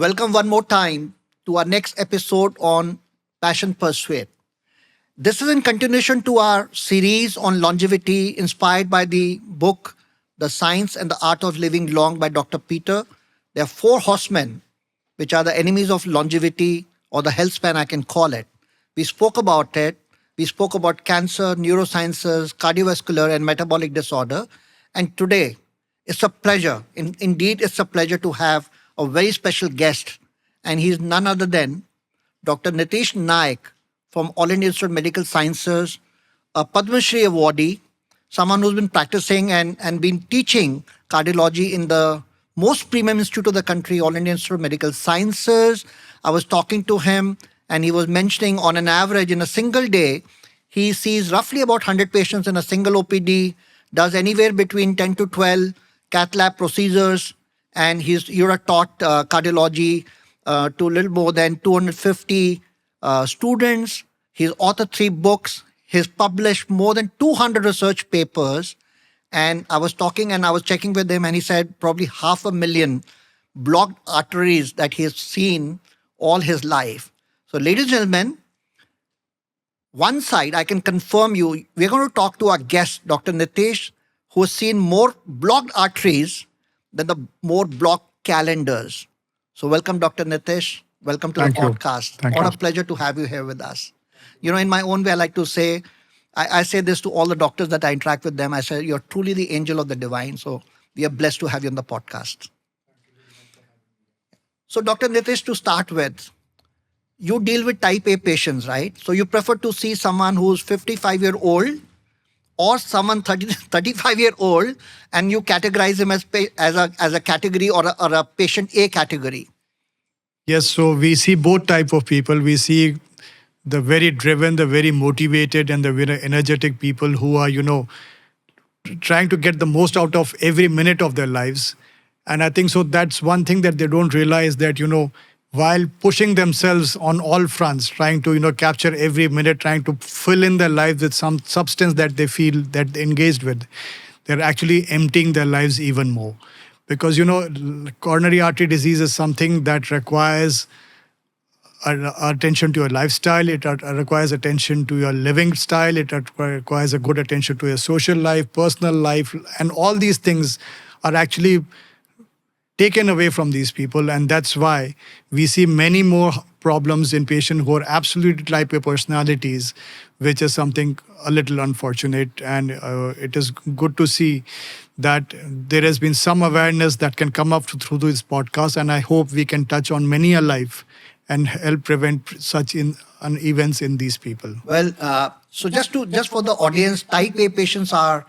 Welcome one more time to our next episode on Passion Pursuit. This is in continuation to our series on longevity inspired by the book The Science and the Art of Living Long by Dr. Peter. There are four horsemen, which are the enemies of longevity or the health span, I can call it. We spoke about it. We spoke about cancer, neurosciences, cardiovascular, and metabolic disorder. And today, it's a pleasure. Indeed, it's a pleasure to have a very special guest. And he's none other than Dr. Nitish Naik from All India Institute of Medical Sciences, a Padma Shri awardee, someone who's been practicing and been teaching cardiology in the most premium institute of the country, All India Institute of Medical Sciences. I was talking to him and he was mentioning on an average in a single day, he sees roughly about 100 patients in a single OPD, does anywhere between 10 to 12 cath lab procedures, and you're taught cardiology to a little more than 250 students. He's authored 3 books. He's published more than 200 research papers. And I was talking and I was checking with him and he said probably 500,000 blocked arteries that he has seen all his life. So ladies and gentlemen, one side I can confirm you, we're going to talk to our guest, Dr. Nitish, who has seen more blocked arteries than the more blocked calendars. So welcome, Dr. Nitish. Welcome to the podcast. Thank What you. a pleasure to have you here with us. You know, in my own way, I like to say, I say this to all the doctors that I interact with them. I say, you're truly the angel of the divine. So we are blessed to have you on the podcast. So Dr. Nitish, to start with, you deal with type A patients, right? So you prefer to see someone who's 55-year-old or someone 35-year-old, and you categorize him as a category or a patient A category. Yes, so we see both type of people. We see the very driven, the very motivated, and the very energetic people who are, trying to get the most out of every minute of their lives. And I think so that's one thing that they don't realize that, while pushing themselves on all fronts, trying to, capture every minute, trying to fill in their lives with some substance that they feel that they're engaged with, they're actually emptying their lives even more. Because, coronary artery disease is something that requires attention to your lifestyle. It requires attention to your living style. It requires a good attention to your social life, personal life, and all these things are actually taken away from these people. And that's why we see many more problems in patients who are absolutely type A personalities, which is something a little unfortunate. And it is good to see that there has been some awareness that can come up through this podcast. And I hope we can touch on many a life and help prevent such events in these people. Well, so just for the audience, type A patients are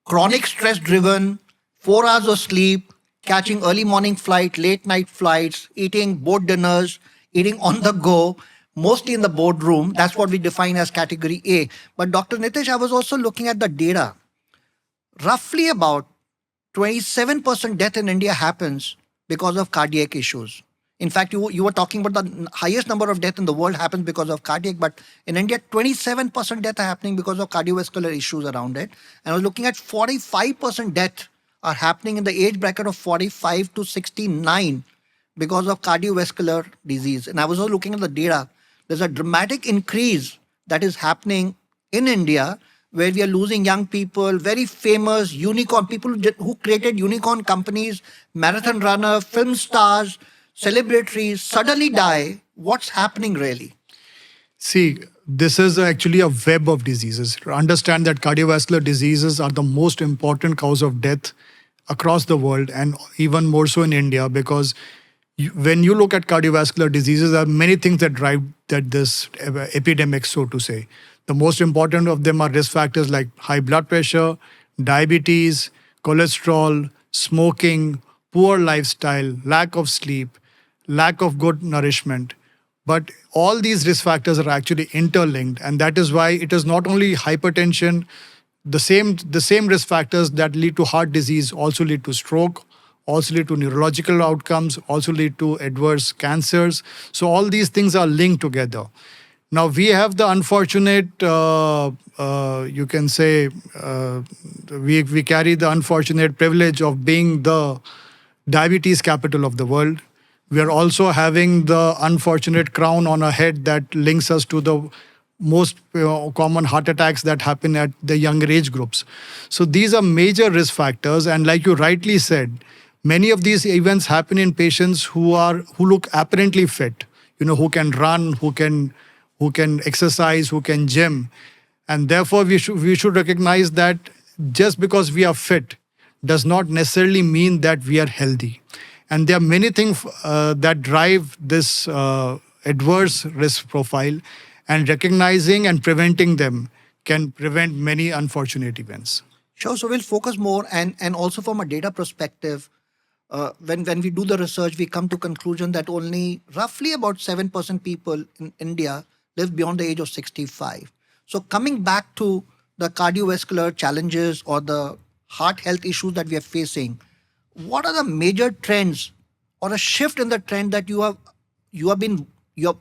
chronic stress driven, 4 hours of sleep, catching early morning flight, late night flights, eating boat dinners, eating on the go, mostly in the boardroom. That's what we define as category A. But Dr. Nitish, I was also looking at the data. Roughly about 27% death in India happens because of cardiac issues. In fact, you were talking about the highest number of death in the world happens because of cardiac, but in India, 27% death are happening because of cardiovascular issues around it. And I was looking at 45% death are happening in the age bracket of 45 to 69 because of cardiovascular disease. And I was also looking at the data. There's a dramatic increase that is happening in India where we are losing young people, very famous unicorn, people who created unicorn companies, marathon runner, film stars, celebrities suddenly die. What's happening really? See, this is actually a web of diseases. To understand that cardiovascular diseases are the most important cause of death across the world and even more so in India, because when you look at cardiovascular diseases, there are many things that drive this epidemic, so to say. The most important of them are risk factors like high blood pressure, diabetes, cholesterol, smoking, poor lifestyle, lack of sleep, lack of good nourishment. But all these risk factors are actually interlinked, and that is why it is not only hypertension. The same risk factors that lead to heart disease also lead to stroke, also lead to neurological outcomes, also lead to adverse cancers. So all these things are linked together. Now we have the unfortunate, you can say, we carry the unfortunate privilege of being the diabetes capital of the world. We are also having the unfortunate crown on our head that links us to the most common heart attacks that happen at the younger age groups. So these are major risk factors, and like you rightly said, many of these events happen in patients who look apparently fit, who can run, who can exercise, who can gym, and therefore we should recognize that just because we are fit does not necessarily mean that we are healthy. And there are many things that drive this adverse risk profile, and recognizing and preventing them can prevent many unfortunate events. Sure. So we'll focus more, and also from a data perspective, when we do the research, we come to conclusion that only roughly about 7% people in India live beyond the age of 65. So coming back to the cardiovascular challenges or the heart health issues that we are facing, what are the major trends or a shift in the trend that you have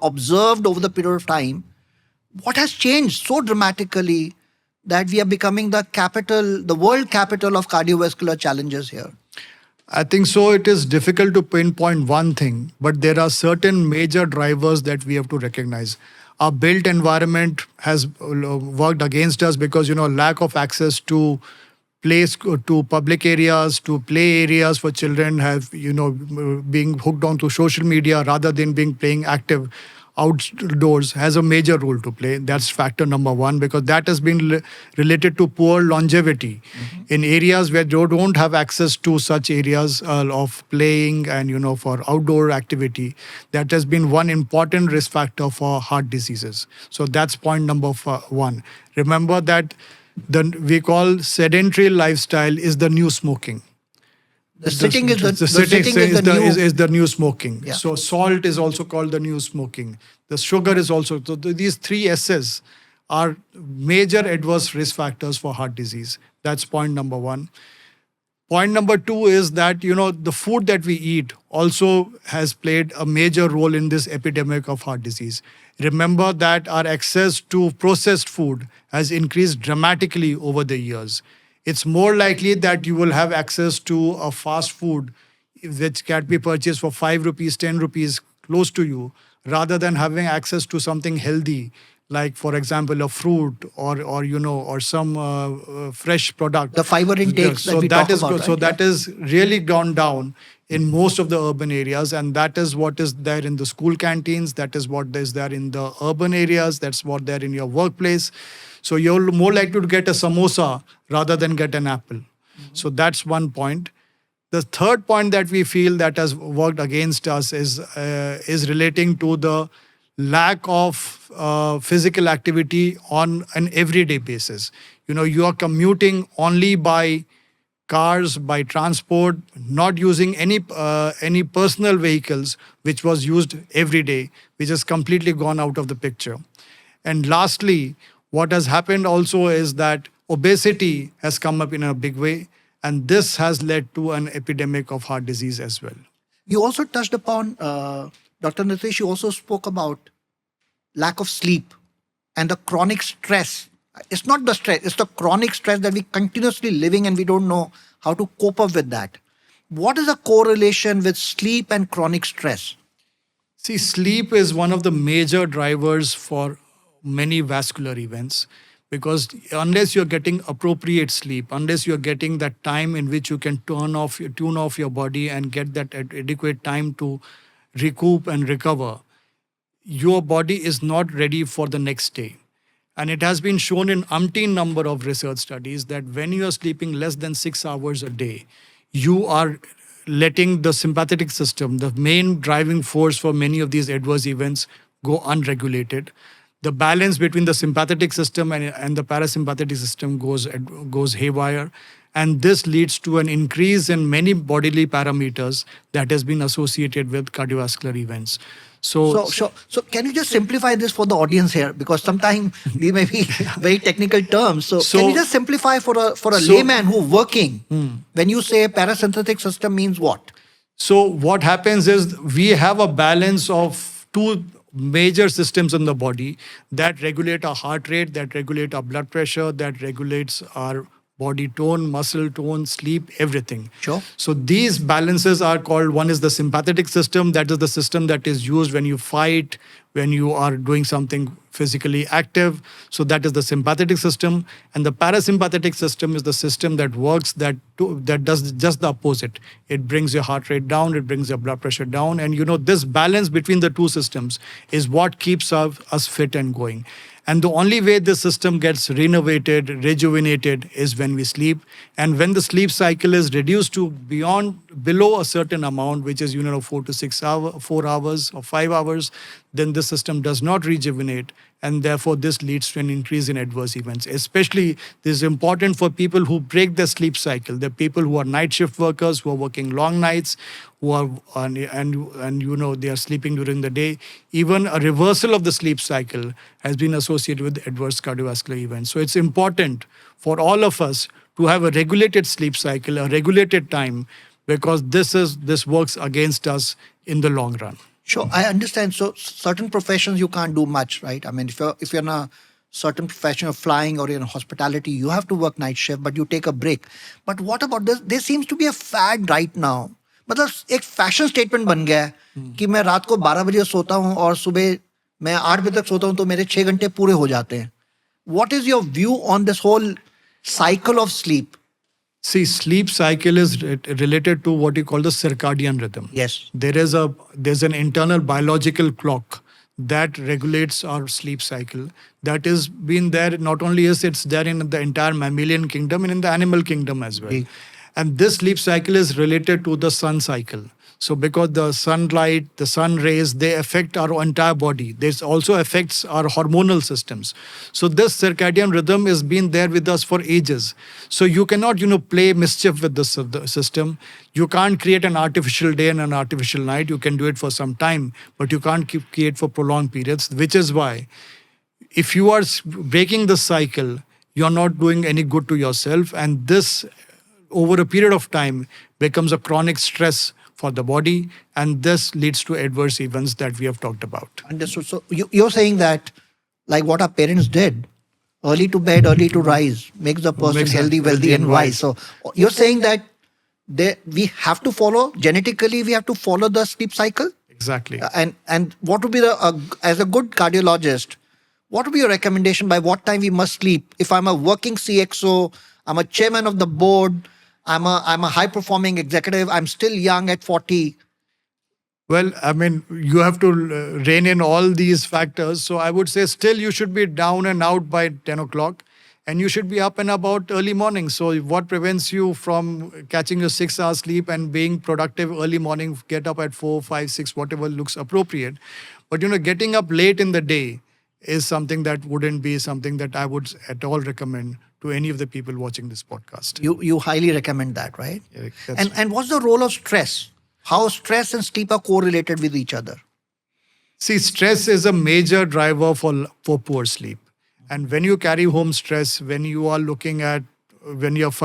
observed over the period of time? What has changed so dramatically that we are becoming the world capital of cardiovascular challenges here? I think so. It is difficult to pinpoint one thing, but there are certain major drivers that we have to recognize. Our built environment has worked against us because lack of access to to public areas, to play areas for children, have being hooked onto social media rather than being playing active outdoors has a major role to play. That's factor number one, because that has been related to poor longevity in areas where you don't have access to such areas of playing and for outdoor activity. That has been one important risk factor for heart diseases. So that's point number one. Remember that we call sedentary lifestyle is the new smoking. The sitting is the new smoking. Yeah. So salt is also called the new smoking. The sugar is also. So these three S's are major adverse risk factors for heart disease. That's point number one. Point number two is that the food that we eat also has played a major role in this epidemic of heart disease. Remember that our access to processed food has increased dramatically over the years. It's more likely that you will have access to a fast food which can be purchased for 5 rupees, 10 rupees close to you, rather than having access to something healthy, like, for example, a fruit or some fresh product. The fiber intakes that we talk about. So that is really gone down in most of the urban areas, and that is what is there in the school canteens. That is what is there in the urban areas. That's what there in your workplace. So you're more likely to get a samosa rather than get an apple. So that's one point. The third point that we feel that has worked against us is relating to the lack of physical activity on an everyday basis. You are commuting only by cars, by transport, not using any personal vehicles, which was used every day, which has completely gone out of the picture. And lastly, what has happened also is that obesity has come up in a big way, and this has led to an epidemic of heart disease as well. You also touched upon, Dr. Nitish, you also spoke about lack of sleep and the chronic stress. It's not the stress, it's the chronic stress that we continuously living and we don't know how to cope up with that. What is the correlation with sleep and chronic stress? See, sleep is one of the major drivers for many vascular events, because unless you're getting appropriate sleep, unless you're getting that time in which you can tune off your body and get that adequate time to recoup and recover, your body is not ready for the next day. And it has been shown in umpteen number of research studies that when you are sleeping less than 6 hours a day, you are letting the sympathetic system, the main driving force for many of these adverse events, go unregulated. The balance between the sympathetic system and the parasympathetic system goes haywire. And this leads to an increase in many bodily parameters that has been associated with cardiovascular events. So can you just simplify this for the audience here? Because sometimes we may be very technical terms. So can you just simplify for a layman who working, when you say parasympathetic system means what? So what happens is we have a balance of two major systems in the body that regulate our heart rate, that regulate our blood pressure, that regulates our body tone, muscle tone, sleep, everything. Sure. So these balances are called, one is the sympathetic system. That is the system that is used when you fight, when you are doing something physically active. So that is the sympathetic system. And the parasympathetic system is the system that works, that does just the opposite. It brings your heart rate down, it brings your blood pressure down. And this balance between the two systems is what keeps us fit and going. And the only way the system gets renovated, rejuvenated is when we sleep. And when the sleep cycle is reduced to below a certain amount, which is 4 to 6 hours, 4 hours or 5 hours, then the system does not rejuvenate. And therefore, this leads to an increase in adverse events. Especially, this is important for people who break their sleep cycle. The people who are night shift workers, who are working long nights, who are they are sleeping during the day. Even a reversal of the sleep cycle has been associated with adverse cardiovascular events. So it's important for all of us to have a regulated sleep cycle, a regulated time, because this works against us in the long run. Sure, I understand. So certain professions you can't do much, right? I mean, if you're in a certain profession of flying or in hospitality, you have to work night shift, but you take a break. But what about this? There seems to be a fad right now. मतलब एक fashion statement बन गया है कि मैं रात को 12 बजे सोता हूँ और सुबह मैं 8 बजे तक सोता हूँ तो मेरे 6 घंटे पूरे हो जाते हैं. What is your view on this whole cycle of sleep? See, sleep cycle is related to what you call the circadian rhythm. Yes. There's an internal biological clock that regulates our sleep cycle. That is been there, not only it's there in the entire mammalian kingdom and in the animal kingdom as well. Okay. And this sleep cycle is related to the sun cycle. So because the sunlight, the sun rays, they affect our entire body. This also affects our hormonal systems. So this circadian rhythm has been there with us for ages. So you cannot, play mischief with the system. You can't create an artificial day and an artificial night. You can do it for some time, but you can't create for prolonged periods, which is why if you are breaking the cycle, you're not doing any good to yourself. And this, over a period of time, becomes a chronic stress for the body, and this leads to adverse events that we have talked about. Understood. So you're saying that, like what our parents did, early to bed, early to rise, makes the person healthy, wealthy, and wise. So you're saying that we have to follow, genetically, we have to follow the sleep cycle? Exactly. And what would be as a good cardiologist, what would be your recommendation by what time we must sleep? If I'm a working CXO, I'm a chairman of the board, I'm a high-performing executive, I'm still young at 40. Well, I mean, you have to rein in all these factors. So I would say still you should be down and out by 10 o'clock and you should be up and about early morning. So what prevents you from catching your 6 hours sleep and being productive early morning, get up at 4, 5, 6, whatever looks appropriate. But, getting up late in the day is something that wouldn't be something that I would at all recommend to any of the people watching this podcast. You highly recommend that, right? Yeah, and what's the role of stress? How stress and sleep are correlated with each other? See, stress is a major driver for poor sleep. And when you carry home stress, when you're looking at ruminating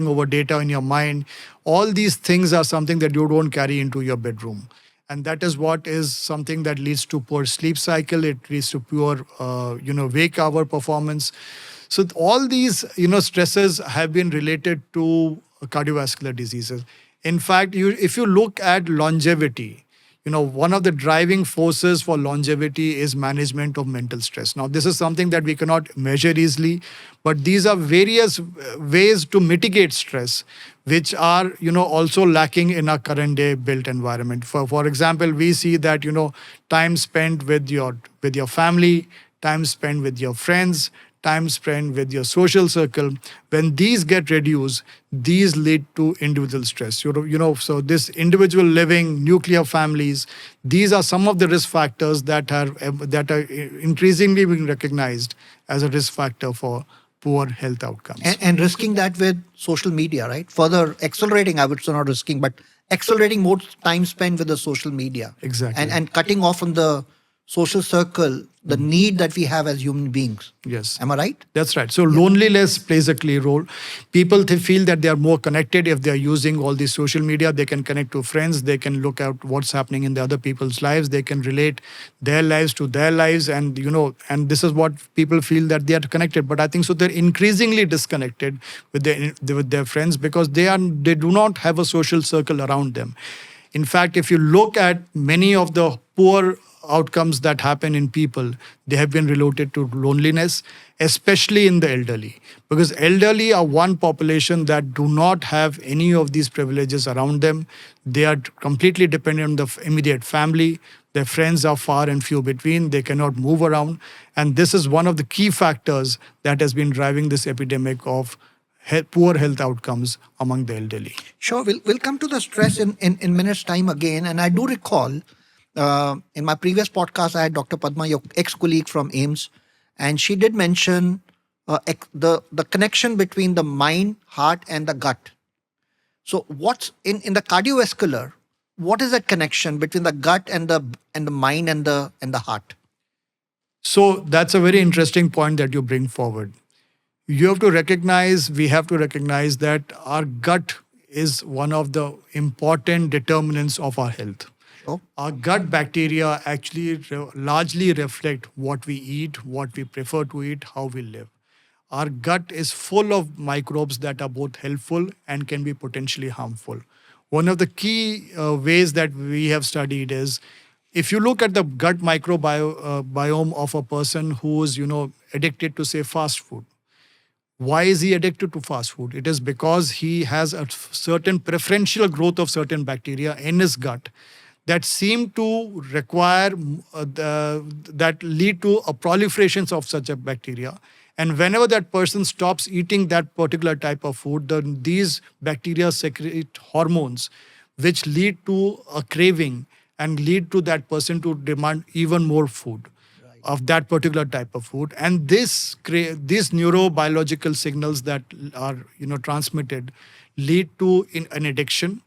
over data in your mind, all these things are something that you don't carry into your bedroom. And that is what is something that leads to poor sleep cycle. It leads to poor, wake hour performance. So all these, stresses have been related to cardiovascular diseases. In fact, if you look at longevity, one of the driving forces for longevity is management of mental stress. Now, this is something that we cannot measure easily, but these are various ways to mitigate stress, which are, also lacking in our current day built environment. For example, we see that, time spent with your family, time spent with your friends, time spent with your social circle, when these get reduced, these lead to individual stress. So this individual living, nuclear families, these are some of the risk factors that are increasingly being recognized as a risk factor for poor health outcomes. And risking that with social media, right? Further accelerating, I would say not risking, but accelerating more time spent with the social media. Exactly. And cutting off from the social circle, the need that we have as human beings. Yes. Am I right? That's right. So loneliness plays a key role. People feel that they are more connected if they are using all these social media. They can connect to friends. They can look at what's happening in the other people's lives. They can relate their lives to their lives, and and this is what people feel that they are connected. But I think so they're increasingly disconnected with their friends because they do not have a social circle around them. In fact, if you look at many of the poor outcomes that happen in people, they have been related to loneliness, especially in the elderly. Because elderly are one population that do not have any of these privileges around them. They are completely dependent on the immediate family. Their friends are far and few between. They cannot move around. And this is one of the key factors that has been driving this epidemic of poor health outcomes among the elderly. Sure, we'll come to the stress in minutes time again. And I do recall in my previous podcast, I had Dr. Padma, your ex-colleague from AIMS, and she did mention the connection between the mind, heart, and the gut. So what's in the cardiovascular, what is that connection between the gut and the mind and the heart? So that's a very interesting point that you bring forward. We have to recognize that our gut is one of the important determinants of our health. Sure. Our gut bacteria actually largely reflect what we eat, what we prefer to eat, how we live. Our gut is full of microbes that are both helpful and can be potentially harmful. One of the key ways that we have studied is if you look at the gut microbiome of a person who is addicted to, say, fast food. Why is he addicted to fast food? It is because he has a certain preferential growth of certain bacteria in his gut that seem to require, that lead to a proliferation of such a bacteria. And whenever that person stops eating that particular type of food, then these bacteria secrete hormones which lead to a craving and lead to that person to demand even more food of that particular type of food. And these neurobiological signals that are transmitted lead to an addiction,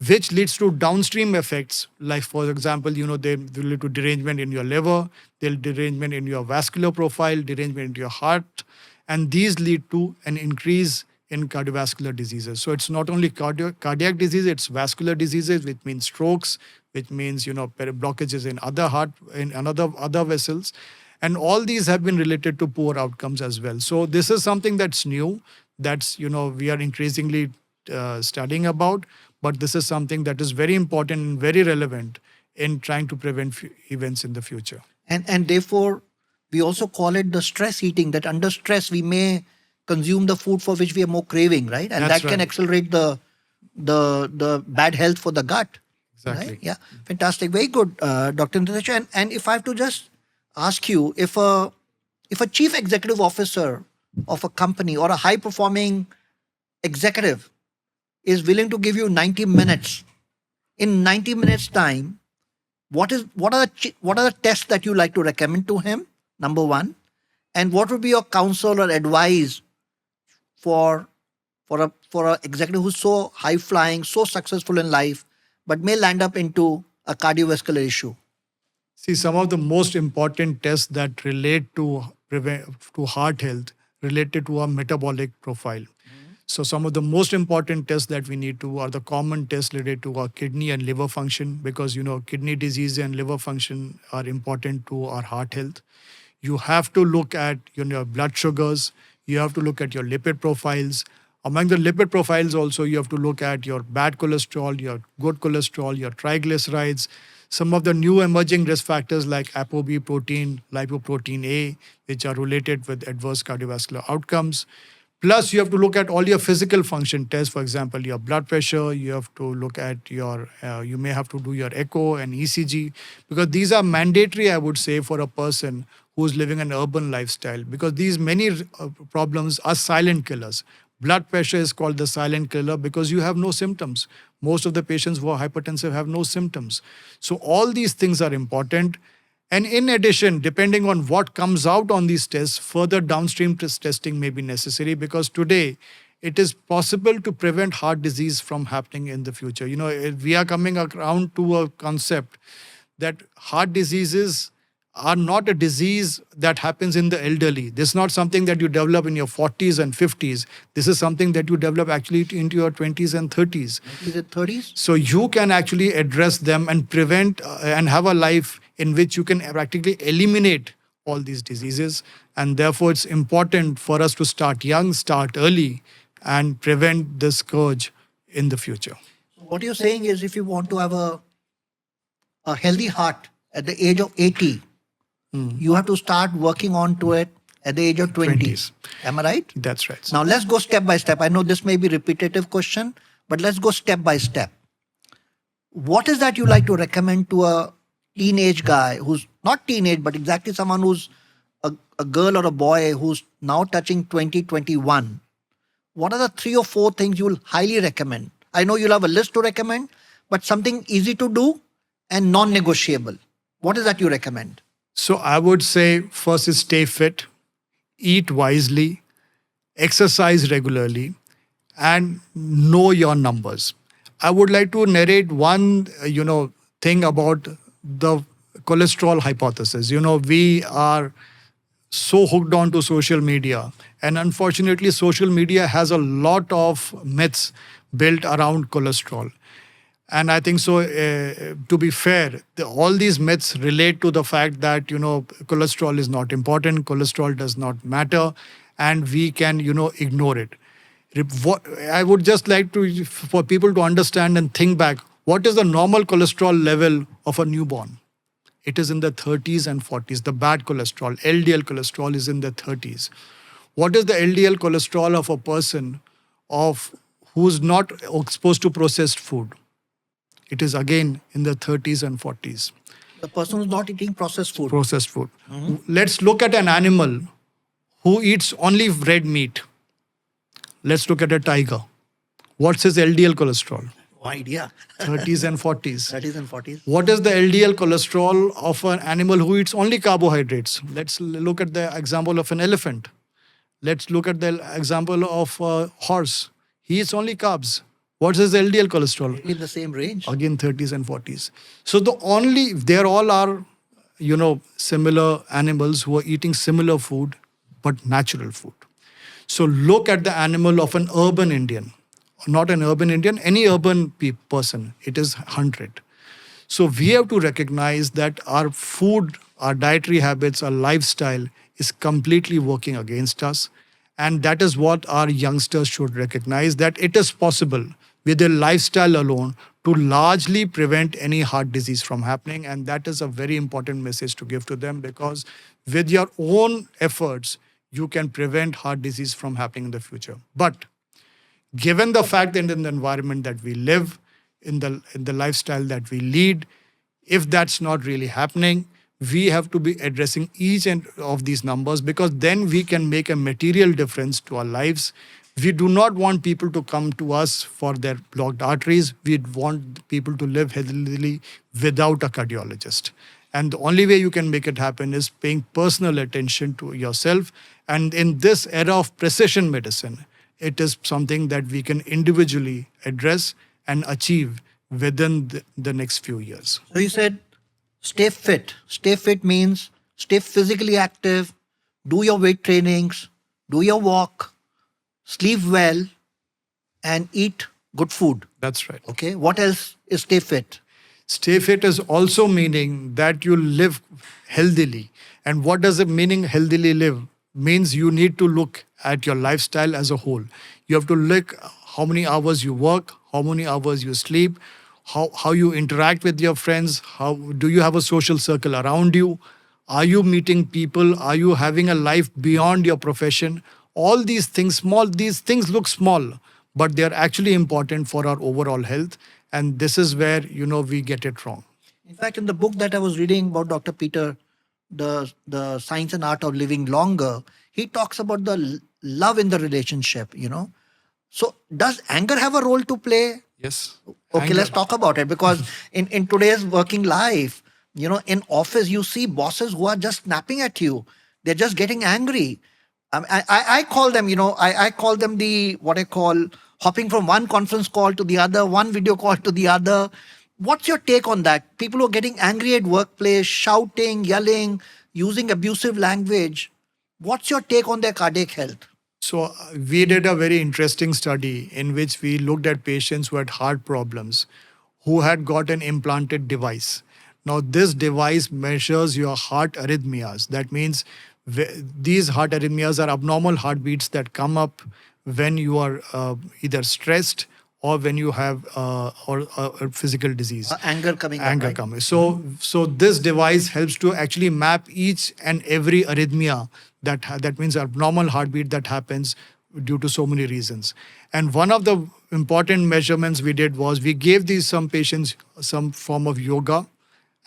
which leads to downstream effects, like, for example, they will lead to derangement in your liver, they'll derangement in your vascular profile, derangement in your heart, and these lead to an increase in cardiovascular diseases. So it's not only cardiac disease, it's vascular diseases, which means strokes, which means blockages in other vessels, and all these have been related to poor outcomes as well. So this is something that's new, that's we are increasingly studying about, but this is something that is very important and very relevant in trying to prevent events in the future. And therefore, we also call it the stress eating, that under stress we may consume the food for which we are more craving, right? And That's that can right. accelerate the bad health for the gut. Exactly. Right? Yeah, fantastic. Very good, Dr. Nitish. And if I have to just ask you, if a chief executive officer of a company or a high-performing executive is willing to give you 90 minutes, in 90 minutes time, what are the tests that you like to recommend to him? Number one, and what would be your counsel or advice for a executive who's so high flying, so successful in life, but may land up into a cardiovascular issue? See, some of the most important tests that relate to heart health related to our metabolic profile. So some of the most important tests that we need to are the common tests related to our kidney and liver function, because kidney disease and liver function are important to our heart health. You have to look at your blood sugars. You have to look at your lipid profiles. Among the lipid profiles also, you have to look at your bad cholesterol, your good cholesterol, your triglycerides. Some of the new emerging risk factors like ApoB protein, lipoprotein A, which are related with adverse cardiovascular outcomes. Plus, you have to look at all your physical function tests. For example, your blood pressure. You have to look at you may have to do your echo and ECG, because these are mandatory, I would say, for a person who's living an urban lifestyle, because these many problems are silent killers. Blood pressure is called the silent killer because you have no symptoms. Most of the patients who are hypertensive have no symptoms. So all these things are important. And in addition, depending on what comes out on these tests, further downstream testing may be necessary, because today it is possible to prevent heart disease from happening in the future. We are coming around to a concept that heart diseases are not a disease that happens in the elderly. This is not something that you develop in your 40s and 50s. This is something that you develop actually into your 20s and 30s. Is it 30s? So you can actually address them and prevent and have a life in which you can practically eliminate all these diseases. And therefore, it's important for us to start young, start early, and prevent this scourge in the future. What you're saying is if you want to have a healthy heart at the age of 80, you have to start working on to it at the age of 20s. Am I right? That's right. Now let's go step by step. I know this may be repetitive question, but let's go step by step. What is that you like to recommend to a teenage guy who's not teenage, but exactly someone who's a girl or a boy who's now touching 2021? What are the 3 or 4 things you will highly recommend? I know you'll have a list to recommend, but something easy to do and non-negotiable. What is that you recommend? So I would say first is stay fit, eat wisely, exercise regularly, and know your numbers. I would like to narrate one, thing about the cholesterol hypothesis. We are so hooked on to social media, and unfortunately, social media has a lot of myths built around cholesterol. And I think so, to be fair, all these myths relate to the fact that, cholesterol is not important, cholesterol does not matter, and we can, ignore it. I would just like for people to understand and think back, what is the normal cholesterol level of a newborn? It is in the 30s and 40s. The bad cholesterol, LDL cholesterol, is in the 30s. What is the LDL cholesterol of a person who's not exposed to processed food? It is again in the 30s and 40s. The person who's not eating processed food. Processed food. Let's look at an animal who eats only red meat. Let's look at a tiger. What's his LDL cholesterol? No idea. 30s and 40s. 30s and 40s. What is the LDL cholesterol of an animal who eats only carbohydrates? Let's look at the example of an elephant. Let's look at the example of a horse. He eats only carbs. What's his LDL cholesterol? In the same range. Again, 30s and 40s. So they all are, similar animals who are eating similar food, but natural food. So look at the animal of an urban Indian. Not an urban Indian, any urban person. It is 100. So we have to recognize that our food, our dietary habits, our lifestyle is completely working against us. And that is what our youngsters should recognize, that it is possible with their lifestyle alone to largely prevent any heart disease from happening. And that is a very important message to give to them, because with your own efforts, you can prevent heart disease from happening in the future. But given the fact that in the environment that we live, in the lifestyle that we lead, if that's not really happening, we have to be addressing each and of these numbers, because then we can make a material difference to our lives. We do not want people to come to us for their blocked arteries. We want people to live healthily without a cardiologist. And the only way you can make it happen is paying personal attention to yourself. And in this era of precision medicine, it is something that we can individually address and achieve within the next few years. So you said stay fit. Stay fit means stay physically active, do your weight trainings, do your walk, sleep well, and eat good food. That's right. Okay. What else is stay fit? Stay fit is also meaning that you live healthily. And what does it meaning healthily live? Means you need to look at your lifestyle as a whole. You have to look how many hours you work, how many hours you sleep, how you interact with your friends, how do you have a social circle around you? Are you meeting people? Are you having a life beyond your profession? All these things, these things look small, but they're actually important for our overall health. And this is where, we get it wrong. In fact, in the book that I was reading about Dr. Peter, the Science and Art of Living Longer, he talks about the love in the relationship, So does anger have a role to play? Yes. Okay, Anger. let's talk about it, because in today's working life, in office, you see bosses who are just snapping at you. They're just getting angry. I call them, I call them what I call hopping from one conference call to the other, one video call to the other. What's your take on that? People who are getting angry at workplace, shouting, yelling, using abusive language. What's your take on their cardiac health? So we did a very interesting study in which we looked at patients who had heart problems, who had got an implanted device. Now this device measures your heart arrhythmias. That means these heart arrhythmias are abnormal heartbeats that come up when you are either stressed or when you have or physical disease. Anger coming up, Anger right? coming. So this device helps to actually map each and every arrhythmia that means abnormal heartbeat that happens due to so many reasons. And one of the important measurements we did was we gave these some patients some form of yoga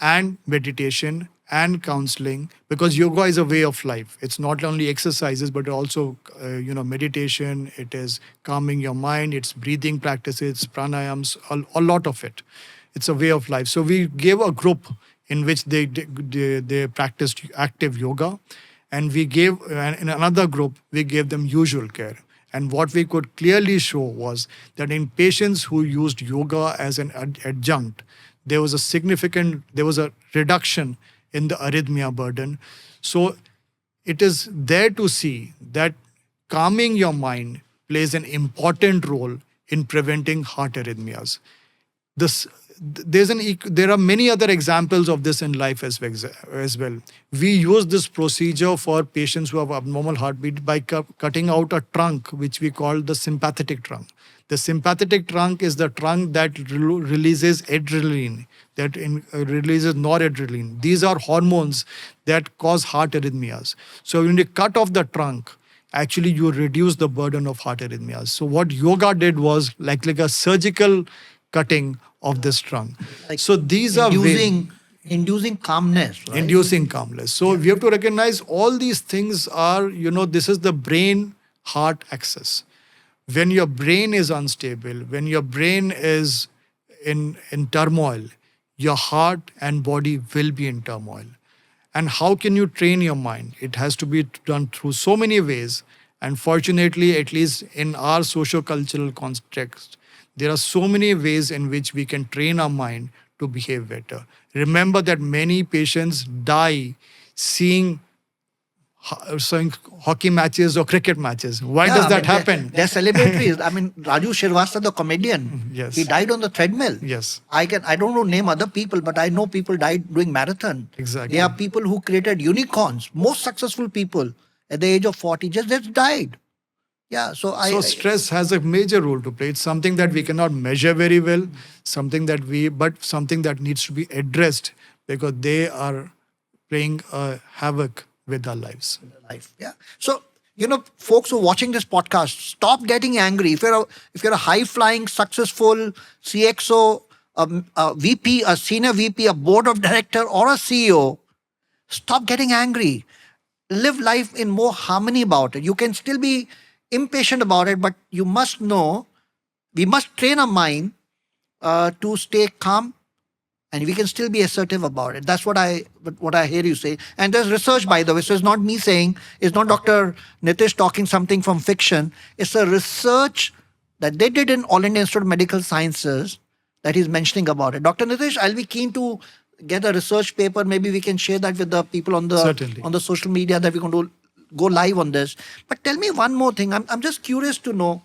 and meditation and counseling, because yoga is a way of life. It's not only exercises but also meditation. It is calming your mind, it's breathing practices, pranayams, a lot of it. It's a way of life. So we gave a group in which they practiced active yoga, and we gave in another group we gave them usual care. And what we could clearly show was that in patients who used yoga as an adjunct, there was a reduction in the arrhythmia burden. So it is there to see that calming your mind plays an important role in preventing heart arrhythmias. This there are many other examples of this in life as well. We use this procedure for patients who have abnormal heartbeat by cutting out a trunk which we call the sympathetic trunk. The sympathetic trunk is the trunk that releases adrenaline, releases noradrenaline. These are hormones that cause heart arrhythmias. So when you cut off the trunk, actually you reduce the burden of heart arrhythmias. So what yoga did was like a surgical cutting of this trunk. Like so these inducing calmness, right? inducing calmness. So we have to recognize all these things are, this is the brain heart axis. When your brain is unstable, when your brain is in turmoil, your heart and body will be in turmoil. And how can you train your mind? It has to be done through so many ways. And fortunately, at least in our socio-cultural context, there are so many ways in which we can train our mind to behave better. Remember that many patients die seeing hockey matches or cricket matches. Why does that happen? They're celebrities. I mean, Raju Shrivastava, the comedian, Yes. he died on the treadmill. Yes. I don't know name other people, but I know people died doing marathon. Exactly. There are people who created unicorns, most successful people at the age of 40 just died. Yeah, so stress has a major role to play. It's something that we cannot measure very well, but something that needs to be addressed because they are playing havoc with our lives. life. Yeah. So, folks who are watching this podcast, stop getting angry. If you're a high flying, successful CXO, a VP, a senior VP, a board of director, or a CEO, stop getting angry. Live life in more harmony about it. You can still be impatient about it, but you must know we must train our mind to stay calm, and we can still be assertive about it. That's what I hear you say. And there's research, by the way. So it's not me saying, it's not Dr. Nitish talking something from fiction. It's a research that they did in All India Institute of Medical Sciences that he's mentioning about it. Dr. Nitish, I'll be keen to get a research paper. Maybe we can share that with the people on the Certainly. on the social media that we're going to go live on this. But tell me one more thing. I'm just curious to know.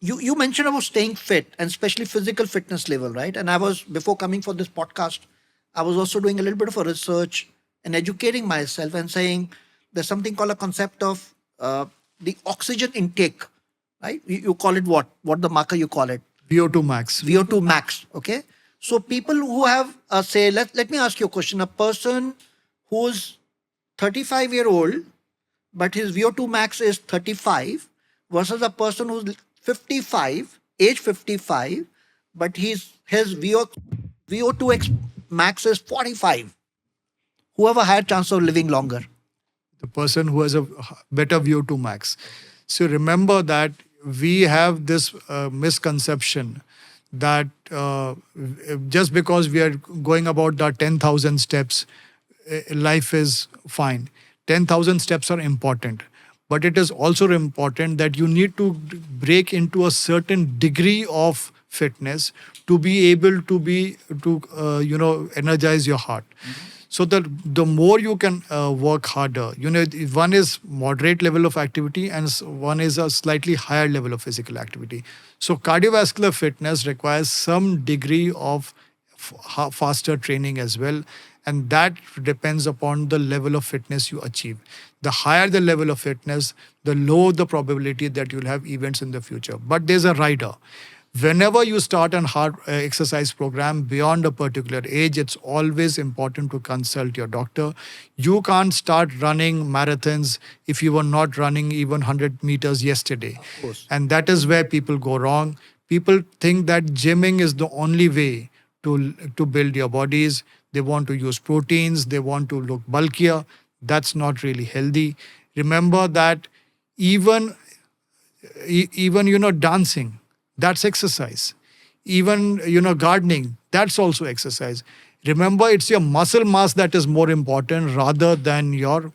You mentioned about staying fit and especially physical fitness level, right? And before coming for this podcast, I was also doing a little bit of a research and educating myself and saying there's something called a concept of the oxygen intake, right? You call it what? What the marker you call it? VO2 max. VO2 max, okay? So people who have, say, let me ask you a question. A person who's 35-year-old, but his VO2 max is 35 versus a person who's 55, age 55, but his VO2 max is 45. Whoever had chance of living longer? The person who has a better VO2 max. So remember that we have this misconception that just because we are going about the 10,000 steps, life is fine. 10,000 steps are important. But it is also important that you need to break into a certain degree of fitness to be able to energize your heart. So the more you can work harder, one is moderate level of activity and one is a slightly higher level of physical activity. So cardiovascular fitness requires some degree of faster training as well, and that depends upon the level of fitness you achieve. The higher the level of fitness, the lower the probability that you'll have events in the future. But there's a rider. Whenever you start an hard exercise program beyond a particular age, it's always important to consult your doctor. You can't start running marathons if you were not running even 100 meters yesterday. Of course. And that is where people go wrong. People think that gymming is the only way to build your bodies. They want to use proteins. They want to look bulkier. That's not really healthy. Remember that even dancing, that's exercise. Even gardening, that's also exercise. Remember, it's your muscle mass that is more important rather than your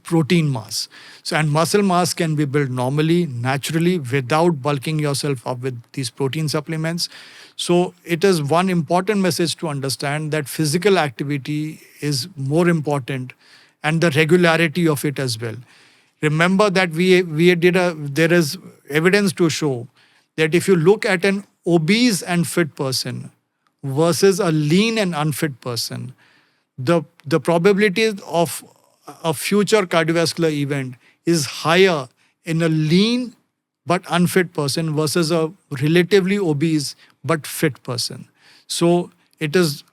protein mass. So, and muscle mass can be built normally, naturally, without bulking yourself up with these protein supplements. So it is one important message to understand that physical activity is more important, and the regularity of it as well. Remember that there is evidence to show that if you look at an obese and fit person versus a lean and unfit person, the probability of a future cardiovascular event is higher in a lean but unfit person versus a relatively obese but fit person. So it is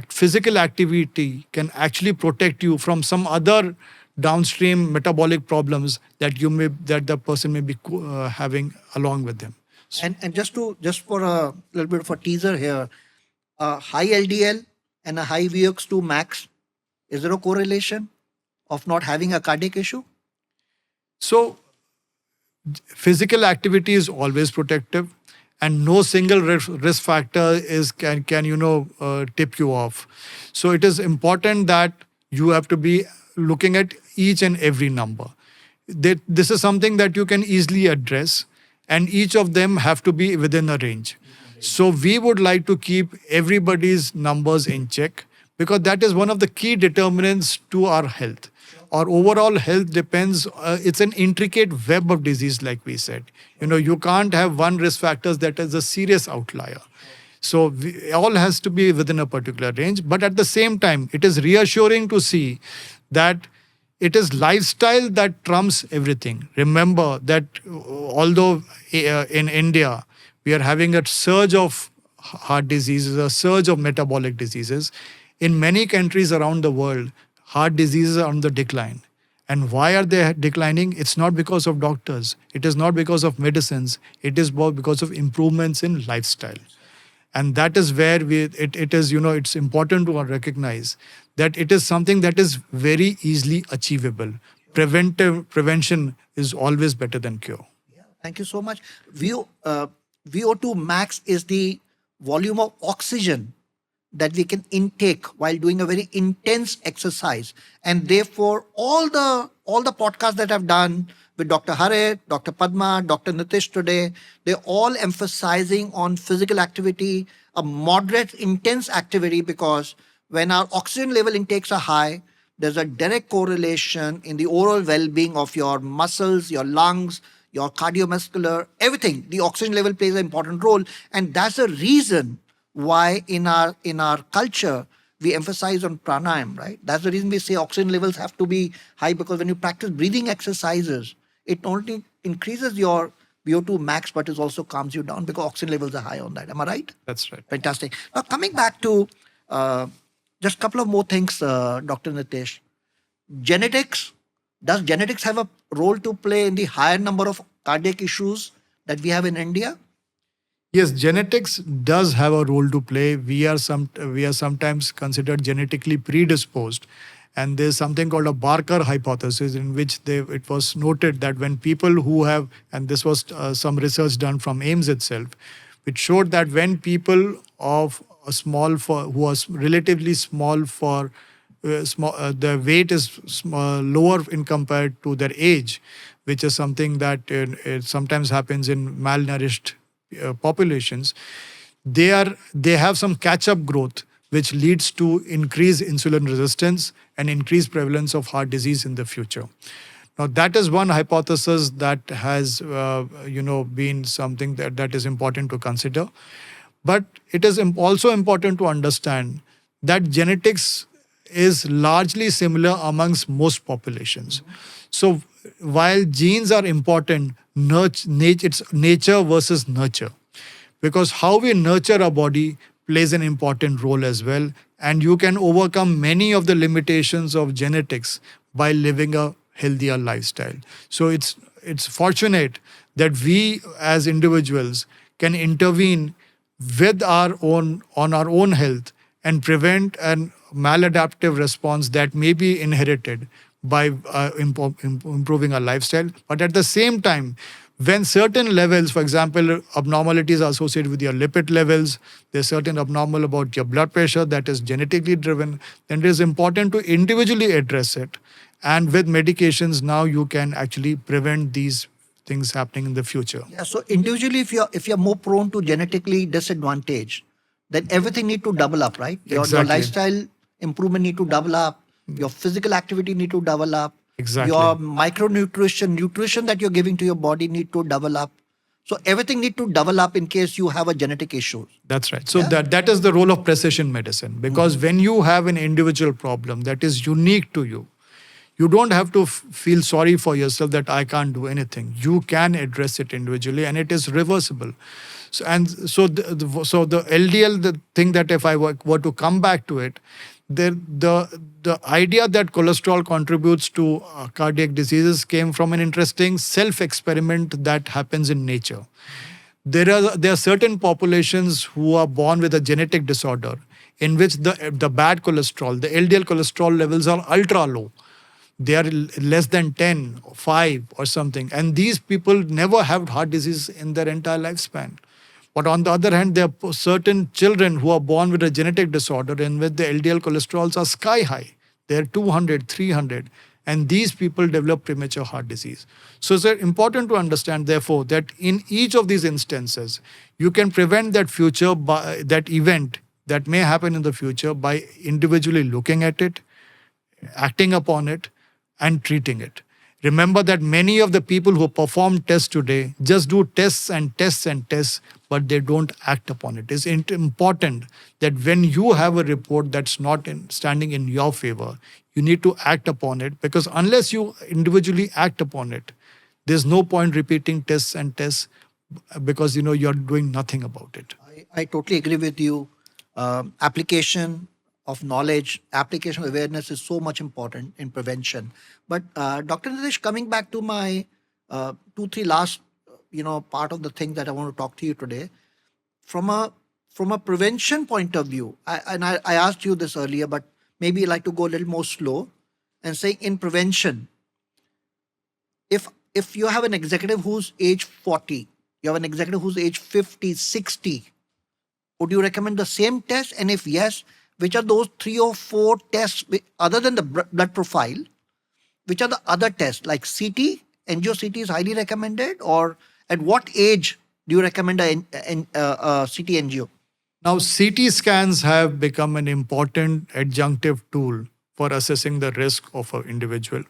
physical activity can actually protect you from some other downstream metabolic problems that the person may be having along with them. And just for a little bit of a teaser here, high LDL and a high VX2 max, is there a correlation of not having a cardiac issue? So physical activity is always protective, and no single risk factor can tip you off. So it is important that you have to be looking at each and every number. This is something that you can easily address, and each of them have to be within a range. So we would like to keep everybody's numbers in check, because that is one of the key determinants to our health. Our overall health depends, it's an intricate web of disease, like we said. You can't have one risk factor that is a serious outlier. So all has to be within a particular range. But at the same time, it is reassuring to see that it is lifestyle that trumps everything. Remember that although in India, we are having a surge of heart diseases, a surge of metabolic diseases, in many countries around the world, heart diseases are on the decline. And why are they declining? It's not because of doctors. It is not because of medicines. It is because of improvements in lifestyle. And that is where it's important to recognize that it is something that is very easily achievable. Prevention is always better than cure. Yeah, thank you so much. VO2 max is the volume of oxygen that we can intake while doing a very intense exercise. And therefore, all the podcasts that I've done with Dr. Harit, Dr. Padma, Dr. Nitish today, they're all emphasizing on physical activity, a moderate, intense activity, because when our oxygen level intakes are high, there's a direct correlation in the overall well-being of your muscles, your lungs, your cardiovascular, everything. The oxygen level plays an important role. And that's the reason why in our culture we emphasize on pranayam, right? That's the reason we say oxygen levels have to be high, because when you practice breathing exercises, it not only increases your VO2 max, but it also calms you down because oxygen levels are high on that. Am I right? That's right. Fantastic. Now coming back to just a couple of more things, Dr. Nitish. Genetics. Does genetics have a role to play in the higher number of cardiac issues that we have in India? Yes, genetics does have a role to play. We are sometimes considered genetically predisposed, and there's something called a Barker hypothesis, in which it was noted that when people who have, and this was some research done from AIMS itself, which showed that when people of who are relatively small their weight is lower in compared to their age, which is something that it sometimes happens in malnourished populations, they have some catch-up growth, which leads to increased insulin resistance and increased prevalence of heart disease in the future. Now, that is one hypothesis that has, been something that is important to consider. But it is also important to understand that genetics is largely similar amongst most populations. So, while genes are important, it's nature versus nurture, because how we nurture our body plays an important role as well, and you can overcome many of the limitations of genetics by living a healthier lifestyle. So it's fortunate that we as individuals can intervene with on our own health and prevent an maladaptive response that may be inherited by improving our lifestyle. But at the same time, when certain levels, for example, abnormalities are associated with your lipid levels, there's certain abnormal about your blood pressure that is genetically driven, then it is important to individually address it. And with medications, now you can actually prevent these things happening in the future. Yeah, so individually, if you're more prone to genetically disadvantage, then everything need to double up, right? Your Exactly. lifestyle improvement need to double up. Your physical activity need to double up. Exactly. Your nutrition that you're giving to your body need to double up. So everything need to double up in case you have a genetic issue. That's right. So that is the role of precision medicine, because when you have an individual problem that is unique to you, you don't have to feel sorry for yourself that I can't do anything. You can address it individually, and it is reversible. So the LDL, the thing that if I were to come back to it, the idea that cholesterol contributes to cardiac diseases came from an interesting self-experiment that happens in nature. There are certain populations who are born with a genetic disorder in which the bad cholesterol, the LDL cholesterol levels are ultra low. They are less than 10, 5 or something. And these people never have heart disease in their entire lifespan. But on the other hand, there are certain children who are born with a genetic disorder in which the LDL cholesterols are sky high. They're 200, 300. And these people develop premature heart disease. So it's important to understand, therefore, that in each of these instances, you can prevent that event that may happen in the future by individually looking at it, acting upon it, and treating it. Remember that many of the people who perform tests today just do tests and tests and tests, but they don't act upon it. It's important that when you have a report that's not standing in your favor, you need to act upon it, because unless you individually act upon it, there's no point repeating tests and tests, because you're doing nothing about it. I totally agree with you. Application of knowledge, application of awareness is so much important in prevention. But Dr. Nitish, coming back to my 2-3 last, part of the thing that I want to talk to you today, from a prevention point of view, I asked you this earlier, but maybe I'd like to go a little more slow and say in prevention, if you have an executive who's age 40, you have an executive who's age 50, 60, would you recommend the same test? And if yes, which are those 3 or 4 tests other than the blood profile? Which are the other tests like CT? Angio-CT is highly recommended, or at what age do you recommend a CT angio? Now, CT scans have become an important adjunctive tool for assessing the risk of an individual,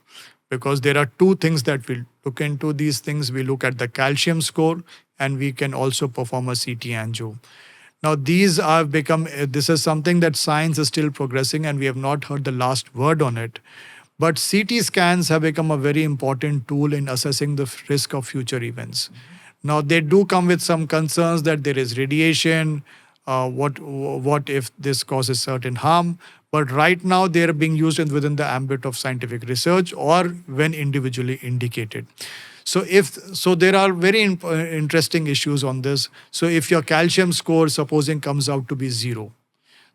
because there are 2 things that we look into these things. We look at the calcium score, and we can also perform a CT angio. Now, this is something that science is still progressing, and we have not heard the last word on it. But CT scans have become a very important tool in assessing the risk of future events. Now, they do come with some concerns that there is radiation. What if this causes certain harm? But right now, they are being used within the ambit of scientific research or when individually indicated. So there are very interesting issues on this. So if your calcium score, supposing, comes out to be 0,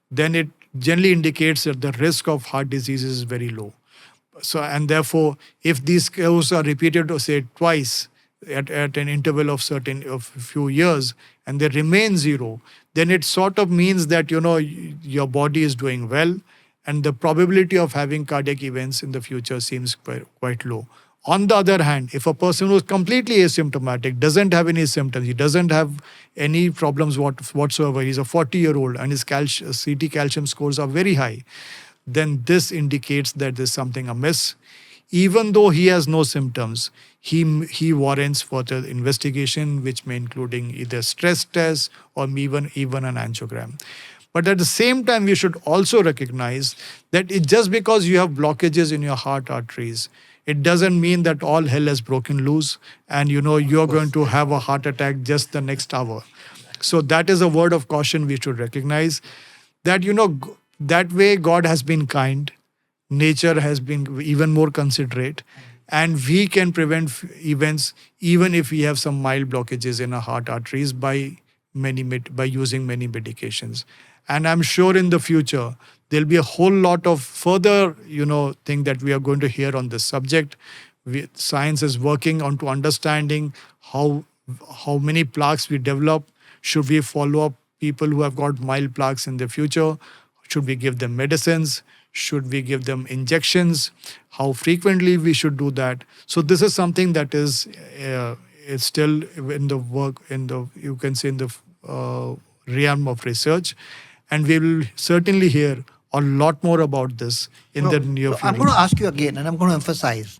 then it generally indicates that the risk of heart disease is very low. So, and therefore, if these scores are repeated, say twice at an interval of few years, and they remain 0, then it sort of means that your body is doing well, and the probability of having cardiac events in the future seems quite low. On the other hand, if a person who is completely asymptomatic, doesn't have any symptoms, he doesn't have any problems whatsoever, he's a 40-year-old and his CT calcium scores are very high, then this indicates that there's something amiss. Even though he has no symptoms, he warrants further investigation, which may including either stress tests or even an angiogram. But at the same time, we should also recognize that just because you have blockages in your heart arteries, it doesn't mean that all hell has broken loose and you're going to have a heart attack just the next hour. So that is a word of caution we should recognize, that that way God has been kind, nature has been even more considerate, and we can prevent events even if we have some mild blockages in our heart arteries by using many medications. And I'm sure in the future there'll be a whole lot of further thing that we are going to hear on this subject. Science is working on to understanding how many plaques we develop. Should we follow up people who have got mild plaques in the future? Should we give them medicines? Should we give them injections? How frequently we should do that? So this is something that is it's still in the work, you can say in the realm of research, and we will certainly hear a lot more about this in the near future. I'm going to ask you again, and I'm going to emphasize: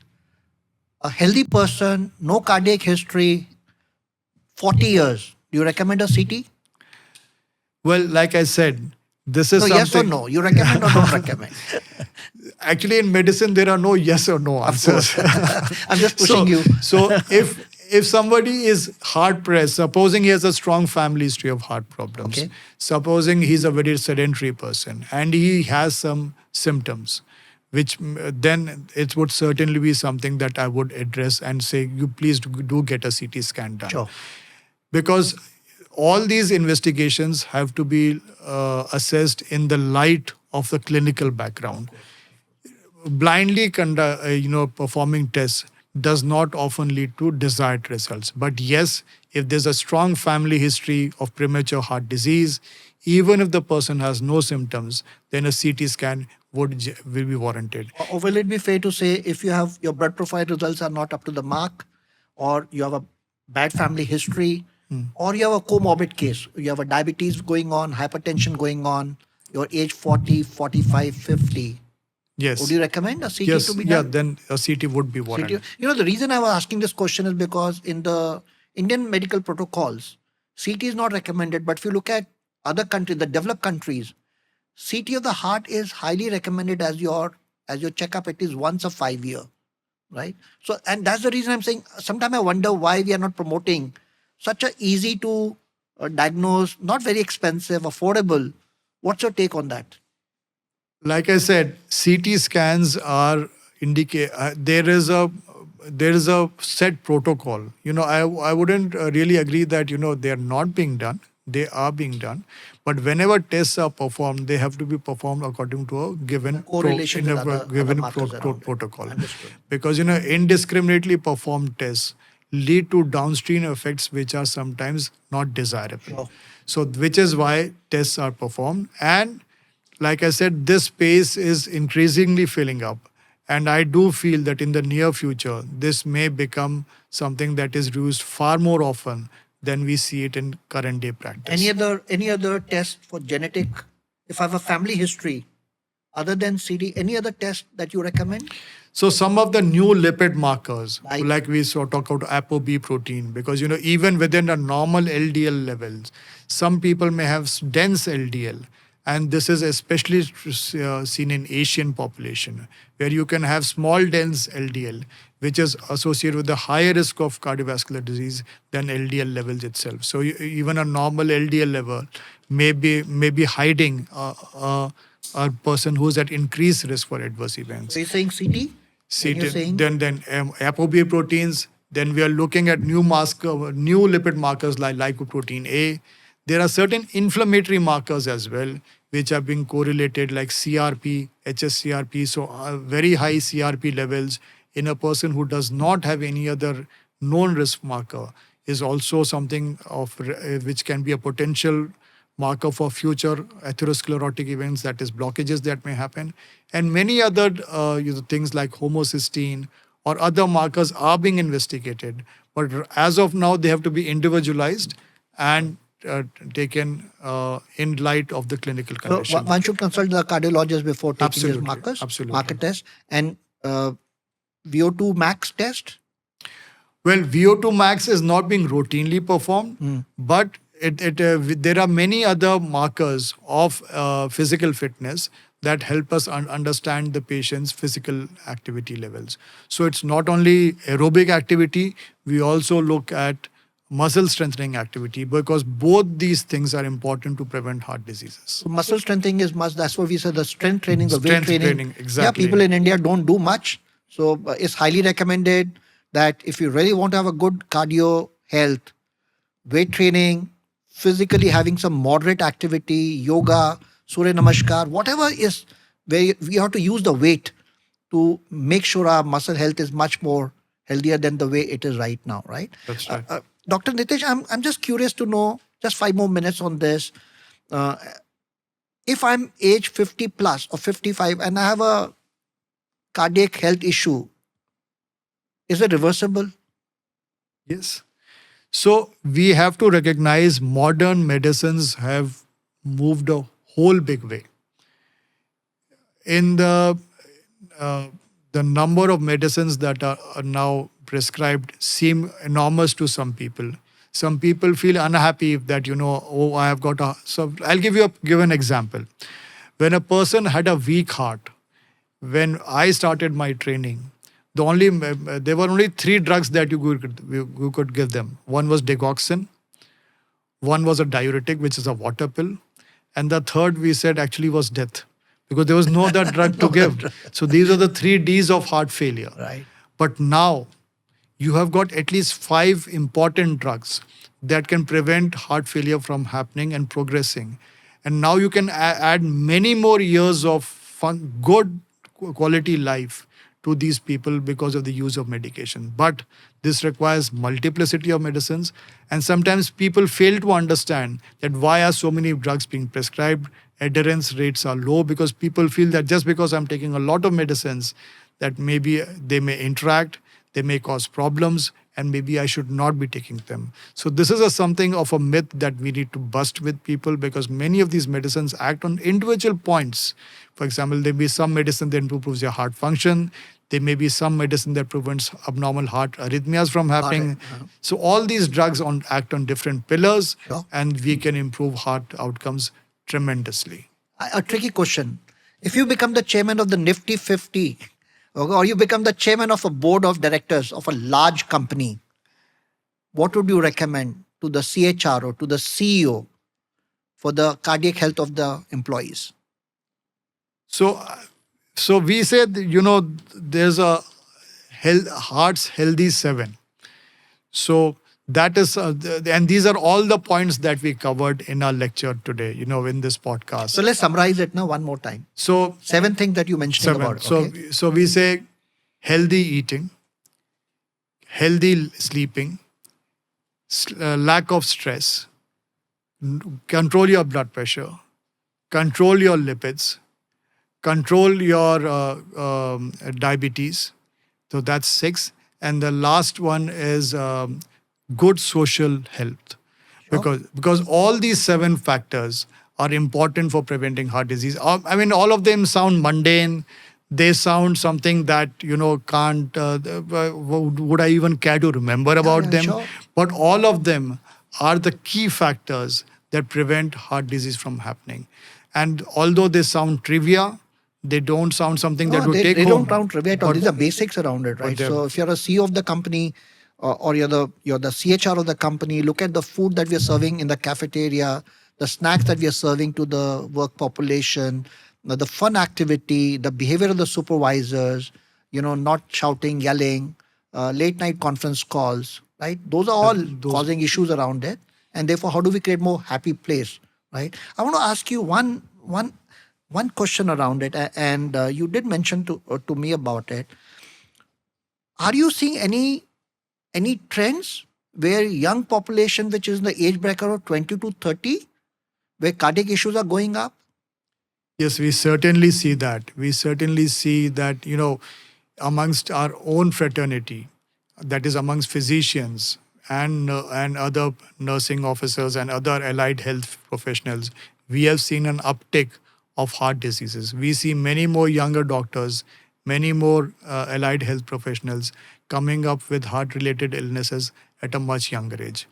a healthy person, no cardiac history, 40 years. Do you recommend a CT? Well, like I said, this is something. Yes or no? You recommend or don't recommend? Actually, in medicine, there are no yes or no answers. I'm just pushing you. So if somebody is hard pressed, supposing he has a strong family history of heart problems, Okay. supposing he's a very sedentary person and he has some symptoms, which then it would certainly be something that I would address and say, you please do get a CT scan done. Sure. Because all these investigations have to be assessed in the light of the clinical background. Blindly performing tests does not often lead to desired results. But yes, if there's a strong family history of premature heart disease, even if the person has no symptoms, then a CT scan will be warranted. Or will it be fair to say if you have your blood profile results are not up to the mark, or you have a bad family history, or you have a comorbid case, you have a diabetes going on, hypertension going on, your age 40, 45, 50, Yes. would you recommend a CT Yes, to be yeah, done? then a CT would be warranted. The reason I was asking this question is because in the Indian medical protocols, CT is not recommended. But if you look at other countries, the developed countries, CT of the heart is highly recommended as your checkup. It is once a 5 year, right? So, and that's the reason I'm saying. Sometimes I wonder why we are not promoting such a easy to diagnose, not very expensive, affordable. What's your take on that? Like I said, CT scans are there is a set protocol. I wouldn't really agree that they are not being done. They are being done, but whenever tests are performed, they have to be performed according to a given Correlation with other markers around it. protocol. Understood. Because indiscriminately performed tests lead to downstream effects which are sometimes not desirable. Sure. So which is why tests are performed. And like I said, this space is increasingly filling up. And I do feel that in the near future, this may become something that is used far more often than we see it in current day practice. Any other test for genetic? If I have a family history, other than CD, any other test that you recommend? So some of the new lipid markers, Like- like we saw talk about ApoB protein, because even within a normal LDL levels, some people may have dense LDL. And this is especially seen in Asian population, where you can have small dense LDL, which is associated with a higher risk of cardiovascular disease than LDL levels itself. So even a normal LDL level may be hiding a person who's at increased risk for adverse events. So you're saying CD? And you're saying Then ApoB proteins. Then we are looking at new lipid markers like lipoprotein A. There are certain inflammatory markers as well, which are being correlated like CRP, HSCRP. So very high CRP levels in a person who does not have any other known risk marker is also something which can be a potential marker for future atherosclerotic events, that is blockages that may happen. And many other things like homocysteine or other markers are being investigated. But as of now, they have to be individualized and taken in light of the clinical So condition. one should consult the cardiologist before taking these Absolutely, markers, absolutely. marker test, and VO2 max test. Well, VO2 max is not being routinely performed, but there are many other markers of physical fitness that help us understand the patient's physical activity levels. So it's not only aerobic activity, we also look at muscle strengthening activity, because both these things are important to prevent heart diseases. So muscle strengthening is must. That's what we say. The strength training, the weight Strength training. training, exactly. Yeah, people in India don't do much. So it's highly recommended that if you really want to have a good cardio health, weight training, physically having some moderate activity, yoga, Surya Namaskar, whatever is where we have to use the weight to make sure our muscle health is much more healthier than the way it is right now, right? That's right. Dr. Nitish, I'm just curious to know, just 5 more minutes on this. Uh, if I'm age 50 plus or 55 and I have a cardiac health issue, is it reversible? Yes. So we have to recognize modern medicines have moved a whole big way. In the number of medicines that are now prescribed seem enormous to some people. Some people feel unhappy that, oh, I have got a. So I'll give an example. When a person had a weak heart, when I started my training, there were only 3 drugs that you could give them. One was digoxin, one was a diuretic, which is a water pill, and the third we said actually was death, because there was no other drug to give. So these are the 3 Ds of heart failure. Right. But now you have got at least 5 important drugs that can prevent heart failure from happening and progressing. And now you can add many more years of fun, good quality life to these people because of the use of medication. But this requires multiplicity of medicines. And sometimes people fail to understand that why are so many drugs being prescribed. Adherence rates are low because people feel that just because I'm taking a lot of medicines, that maybe they may interact, they may cause problems, and maybe I should not be taking them. So this is something of a myth that we need to bust with people, because many of these medicines act on individual points. For example, there may be some medicine that improves your heart function. There may be some medicine that prevents abnormal heart arrhythmias from happening. So all these drugs act on different pillars, Sure. and we can improve heart outcomes tremendously. A tricky question. If you become the chairman of the Nifty 50, or you become the chairman of a board of directors of a large company, what would you recommend to the CHR or to the CEO for the cardiac health of the employees? So we said, there's a heart's healthy 7. So that is, and these are all the points that we covered in our lecture today, in this podcast. So let's summarize it now one more time. So 7 things that you mentioned 7. about. So Okay? so we say healthy eating, healthy sleeping, lack of stress, control your blood pressure, control your lipids, control your diabetes. So that's 6. And the last one is good social health. Because all these 7 factors are important for preventing heart disease. I mean, all of them sound mundane. They sound something that, can't, would I even care to remember about them? Sure. But all of them are the key factors that prevent heart disease from happening. And although they sound trivia, they don't sound something that would take they home. don't sound trivia at all. These are basics around it, right? So if you're a CEO of the company, or you're the CHR of the company, look at the food that we are serving in the cafeteria, the snacks that we are serving to the work population, the fun activity, the behavior of the supervisors, not shouting, yelling, late night conference calls, right? Those are all causing issues around it. And therefore, how do we create more happy place, right? I want to ask you one question around it, and you did mention to me about it. Are you seeing any trends where young population, which is in the age bracket of 20 to 30, where cardiac issues are going up? Yes, we certainly see that. We certainly see that, amongst our own fraternity, that is amongst physicians and other nursing officers and other allied health professionals, we have seen an uptick of heart diseases. We see many more younger doctors, many more allied health professionals coming up with heart-related illnesses at a much younger age.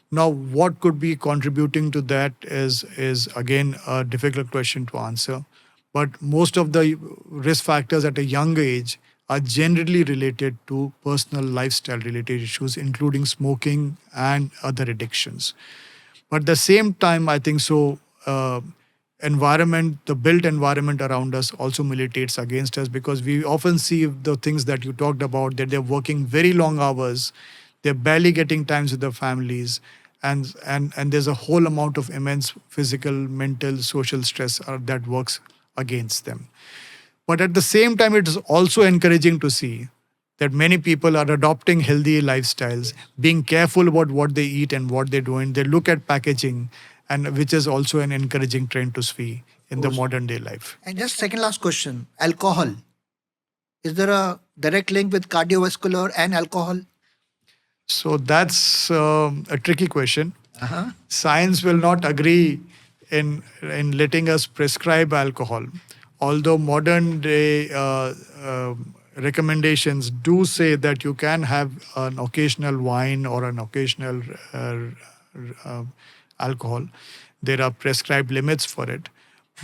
Now, what could be contributing to that is again a difficult question to answer. But most of the risk factors at a young age are generally related to personal lifestyle related issues, including smoking and other addictions. But at the same time, I think so. Environment, the built environment around us also militates against us, because we often see the things that you talked about, that they're working very long hours, they're barely getting times with their families, and there's a whole amount of immense physical, mental, social stress that works against them. But at the same time, it is also encouraging to see that many people are adopting healthy lifestyles, being careful about what they eat and what they do, and they look at packaging, and which is also an encouraging trend to see in the modern day life. And just second last question, alcohol. Is there a direct link with cardiovascular and alcohol? So that's a tricky question. Uh-huh. Science will not agree in letting us prescribe alcohol, although modern day recommendations do say that you can have an occasional wine or an occasional alcohol. There are prescribed limits for it.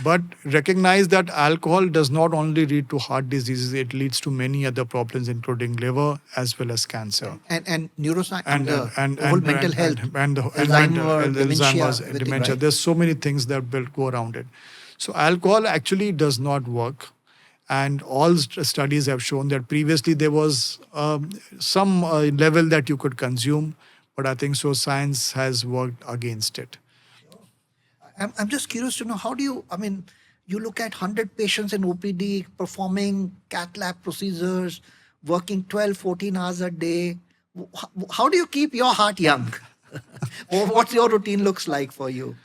But recognize that alcohol does not only lead to heart diseases, it leads to many other problems, including liver as well as cancer. And neuroscience And whole mental health. and Alzheimer, Alzheimer's, everything, dementia. right? There's so many things that will go around it. So alcohol actually does not work. And all studies have shown that previously there was some level that you could consume, but I think so science has worked against it. I'm just curious to know, how do you, I mean, you look at 100 patients in OPD, performing cath lab procedures, working 12, 14 hours a day. How do you keep your heart young? Or what's your routine looks like for you?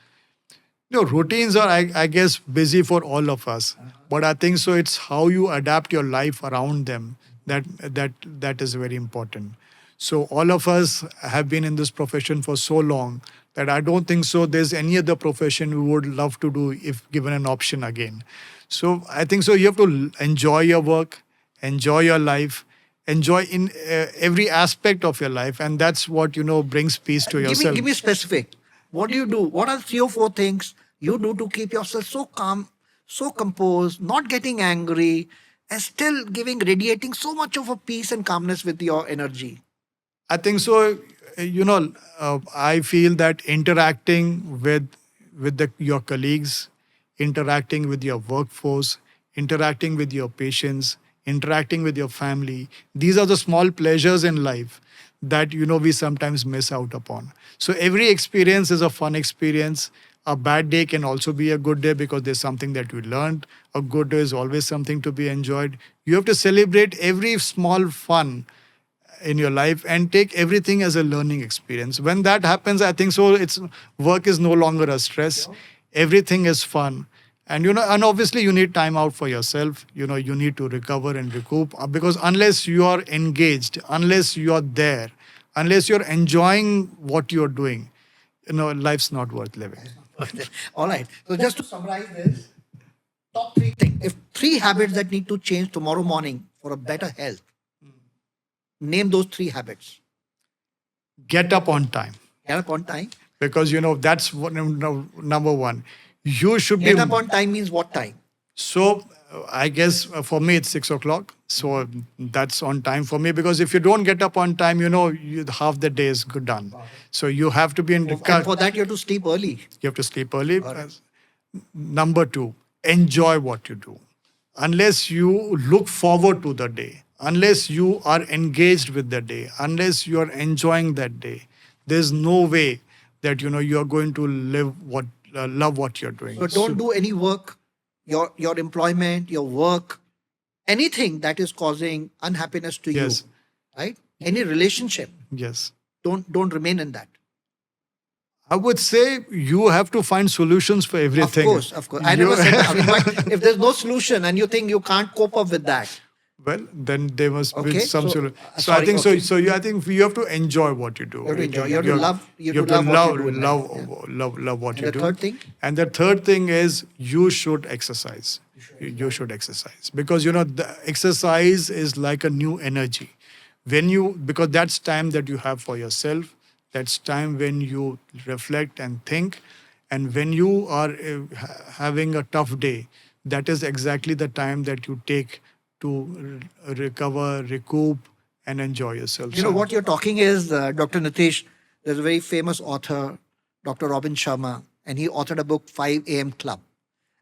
No, routines are, I guess, busy for all of us. But I think so it's how you adapt your life around them that is very important. So all of us have been in this profession for so long that I don't think so there's any other profession we would love to do if given an option again. So I think so you have to enjoy your work, enjoy your life, enjoy in every aspect of your life, and that's what brings peace to yourself. Give me specific. What do you do? What are 3 or 4 things you do to keep yourself so calm, so composed, not getting angry, and still radiating so much of a peace and calmness with your energy? I think so. I feel that interacting with your colleagues, interacting with your workforce, interacting with your patients, interacting with your family, these are the small pleasures in life that we sometimes miss out upon. So every experience is a fun experience. A bad day can also be a good day because there's something that you learned. A good day is always something to be enjoyed. You have to celebrate every small fun in your life and take everything as a learning experience. When that happens, I think so work is no longer a stress. Everything is fun. And and obviously you need time out for yourself. You need to recover and recoup, because unless you are engaged, unless you are there, unless you're enjoying what you're doing, life's not worth living. All right. So just to summarize this, top 3 things. If 3 habits that need to change tomorrow morning for a better health, name those 3 habits. Get up on time. Get up on time. Because that's number one. You should Get be up on time means what time? So I guess for me it's 6 o'clock. So that's on time for me, because if you don't get up on time, half the day is done. So you have to be in. And for that you have to sleep early. You have to sleep early. Right. Number 2, enjoy what you do. Unless you look forward to the day, unless you are engaged with the day, unless you are enjoying that day, there's no way that you are going to love what you're doing. So don't do any work, your employment, your work, anything that is causing unhappiness to Yes. you, right? Any relationship, Yes. don't remain in that. I would say you have to find solutions for everything. Of course. I never said that. I mean, but if there's no solution and you think you can't cope up with that, Well, then there must be Okay, some so sort of. So I sorry. think so. Okay, So you, I think you have to enjoy what you do. you have to Right? enjoy. You have to love. You You have have to to love what you do in life. love, Yeah. love what And you the do. third thing. And the third thing is you should exercise. You should exercise because the exercise is like a new energy. Because that's time that you have for yourself. That's time when you reflect and think, and when you are having a tough day, that is exactly the time that you take to recover, recoup, and enjoy yourself. You know what you're talking is Dr. Nitish. There's a very famous author, Dr. Robin Sharma, and he authored a book, 5 a.m. Club,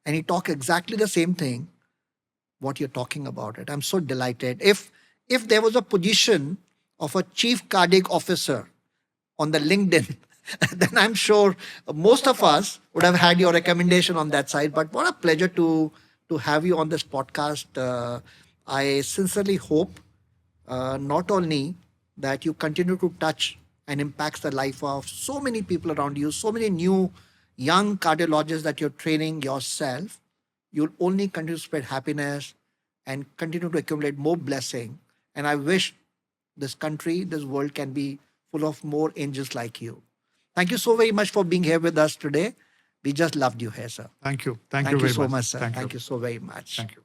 and he talked exactly the same thing. What you're talking about it. I'm so delighted. If there was a position of a chief cardiac officer on the LinkedIn, then I'm sure most of us would have had your recommendation on that side. But what a pleasure to have you on this podcast. I sincerely hope not only that you continue to touch and impacts the life of so many people around you, so many new young cardiologists that you're training yourself, you'll only continue to spread happiness and continue to accumulate more blessing. And I wish this country, this world can be full of more angels like you. Thank you so very much for being here with us today. We just loved you here, sir. Thank you. Thank you Thank you very so much. much, sir. Thank Thank you. you so very much. Thank you.